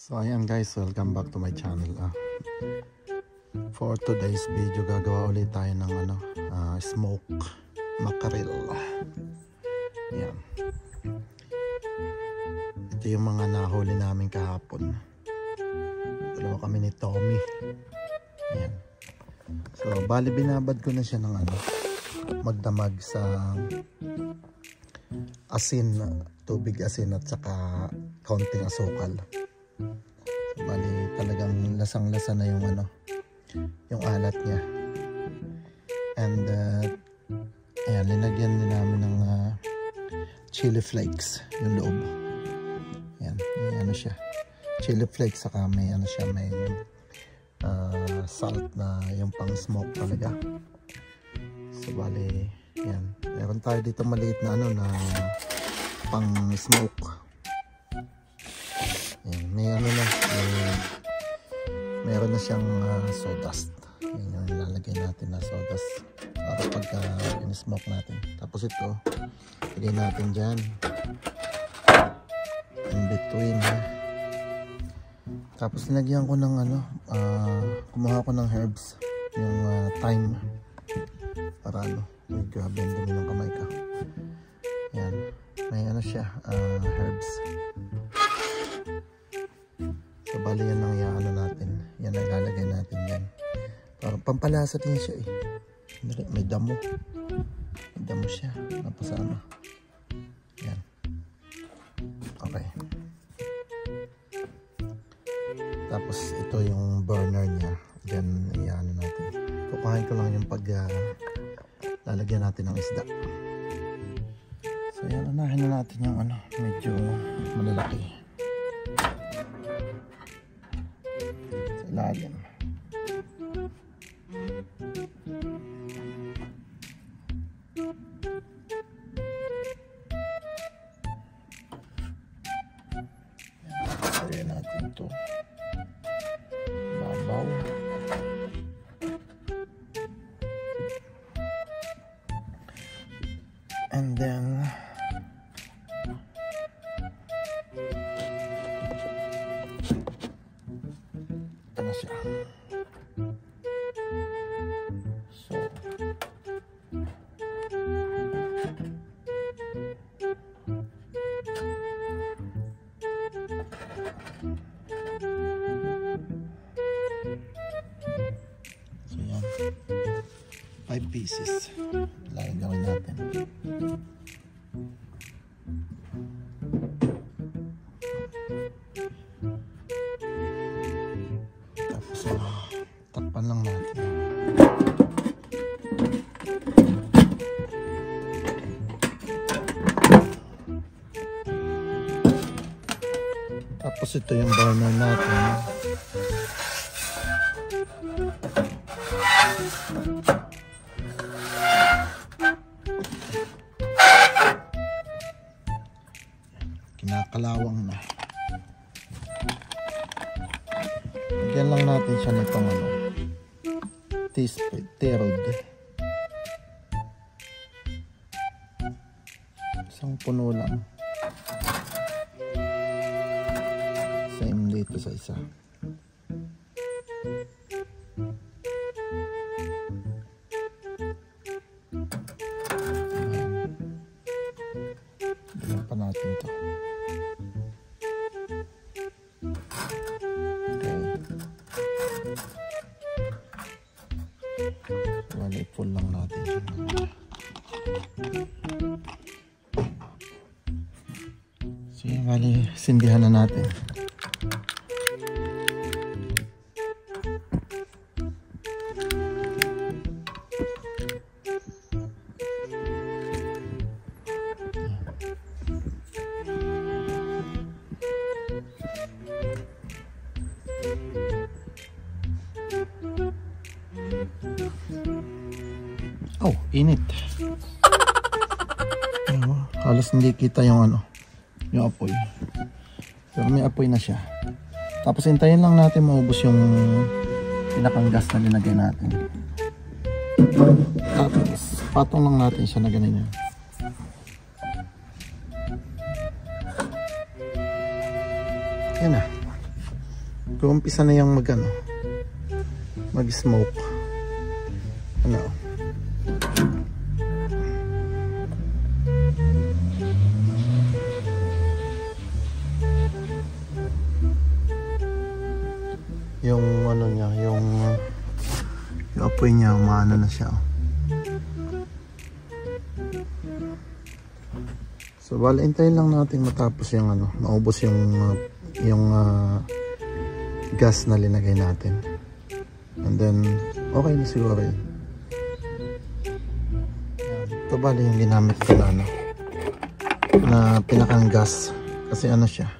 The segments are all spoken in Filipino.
So ayan guys, welcome back to my channel. For today's video, gagawa ulit tayo ng smoke mackerel. Ayan. Ito yung mga nahuli namin kahapon. Dalawa kami ni Tommy. Ayan. So bali binabad ko na siya ng magdamag sa asin, tubig asin at saka kaunting asukal. Bali talagang lasang-lasa na yung yung alat niya. And ayan, linagyan din namin ng chili flakes yung loob. Ayan, may siya, chili flakes, saka may siya, may salt na yung pang smoke talaga. So bali, ayan, meron tayo dito maliit na na pang smoke. Ayan, meron na siyang sawdust. Yan yung ilalagay natin na sawdust para pagka in-smoke natin. Tapos ito, ilagay natin dyan in between. Tapos nilagyan ko ng kumuha ko ng herbs, yung thyme, para may grabe ang dumi ng kamay ka. Yan, may siya, herbs. So bali yan ang natin. Yan ang ilalagay natin yan. Parang pampalasa din siya eh. May damo. May damo siya. Napasama. Yan. Okay. Tapos ito yung burner niya. Diyan natin. Kukuhain ko lang yung lalagyan natin ng isda. So yan, unahin na natin yung medyo malalaki. Lalim. Ayan natin ito. Babaw. And then siya. So yan, 5 pieces lalagyan natin. Takpan lang natin. Tapos ito yung burner natin. Kinakalawang na. Lagyan lang natin siya nitong teaspoon, terod. Isang puno lang. Same dito sa isa. Bigyan pa natin ito. Bali, full lang natin siya. So yun, bali, sindihan na natin. Oh, init. Halos hindi kita yung yung apoy. Pero may apoy na siya. Tapos hintayin lang natin maubos yung pinakang gas na linagay natin. Tapos patong lang natin siya na ganyan. Yan na. Mag-uumpisa na yung mag-smoke. Ano? Yung ano niya, yung apoy niya, umaano na siya. So bali, hintayin lang natin matapos yung maubos yung gas na linagay natin. And then okay na siguro yun. Ito bali yung ginamit ko na pinakang gas kasi ano siya,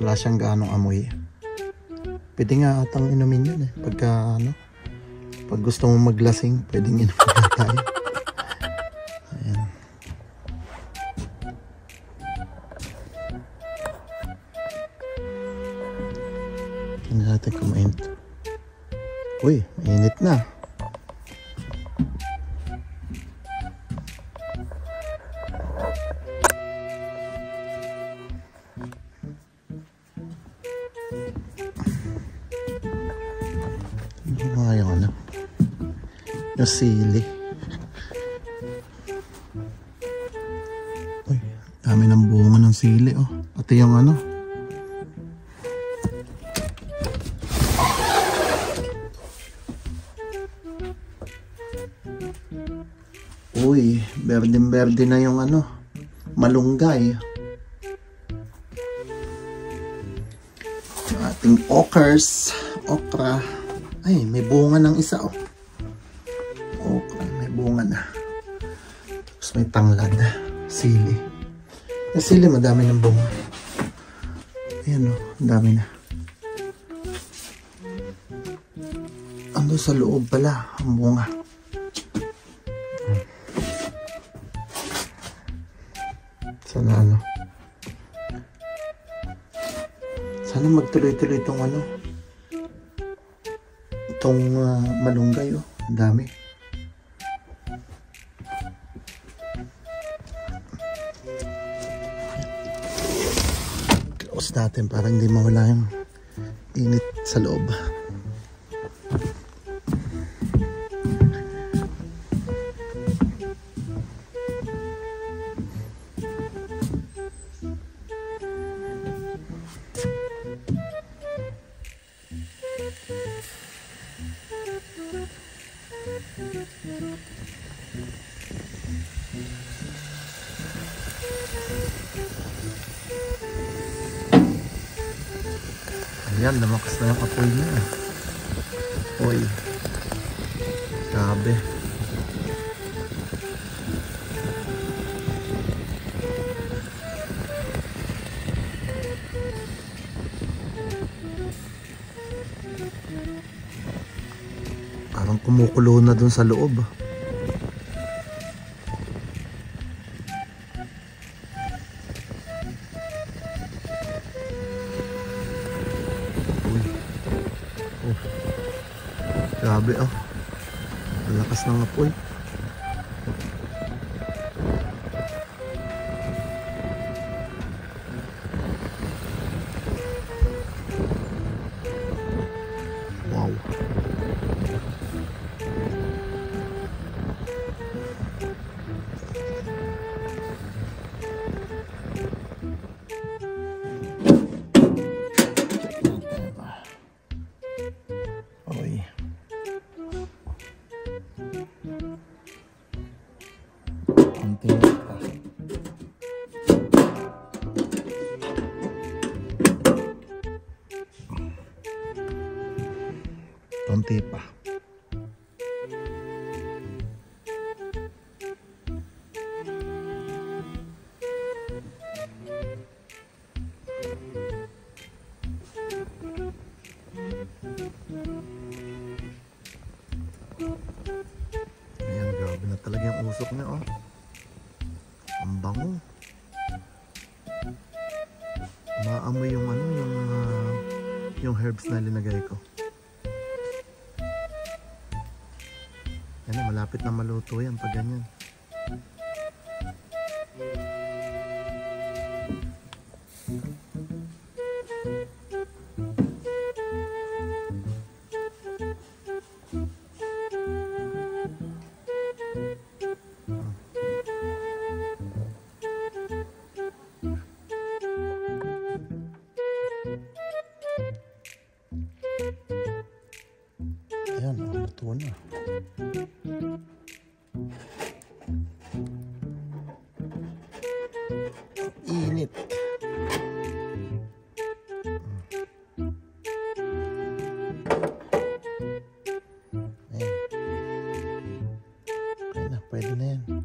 wala siyang gaanong amoy. Pwede nga atang inumin yun pagka pag gusto mong maglasing, pwedeng inumin tayo. Ayan. Tingnan natin kung mainit. Uy, mainit na. Yung sili. Uy, dami ng bunga ng sili Pati yung Uy, berde na yung malunggay. Yung ating okra. Ay, may bunga ng isa okra, may bunga na. Tapos may tanglad, sili. Yung sili, madami ng bunga. Ayan ang dami na. Ando sa loob pala ang bunga. Sana magtuloy-tuloy itong malunggay ang dami. Close natin para hindi mawala yung init sa loob. Ayan, lumakas na yung apoy niya. Uy, grabe. Parang kumukulo na dun sa loob. Grabe ang lakas ng apoy. Wow. Oy. Konti pa. Konti pa. Ayan, grabe na talaga yung usok niya ang bango. Maamoy yung yung herbs na linagay ko. Yan, malapit na maluto yan pag ganyan. Pwede na yan.